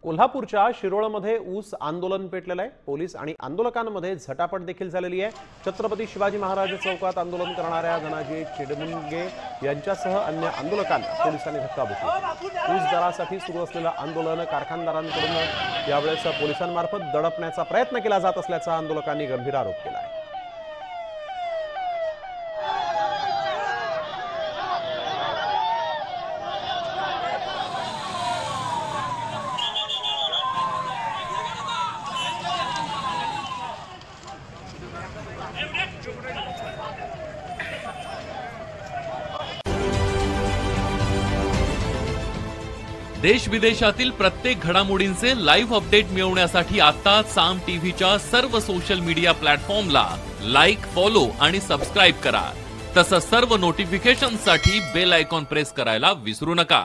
कोल्हापूरच्या शिरोळमध्ये ऊस आंदोलन पेटलेलं आहे। पोलीस आणि आंदोलकांमध्ये झटापट देखील झालेली आहे। छत्रपती शिवाजी महाराज चौकात आंदोलन करणाऱ्या धनाजी चिडमुंगे यांच्यासह अन्य आंदोलकांना पोलिसांनी धक्काबुक्की केली। ऊस दरासाठी सुरू असलेलं आंदोलन कारखानदारांकडून यावेळेस पोलिसांमार्फत दडपण्याचा प्रयत्न केला जात असल्याचा आंदोलकांनी गंभीर आरोप केला आहे। देश विदेशातील प्रत्येक घडामोडींचे लाईव्ह अपडेट मिळवण्यासाठी आता साम टीव्हीच्या सर्व सोशल मीडिया प्लॅटफॉर्मला लाईक, फॉलो आणि सबस्क्राइब करा। तसंच सर्व नोटिफिकेशनसाठी बेल आयकॉन प्रेस करायला विसरू नका।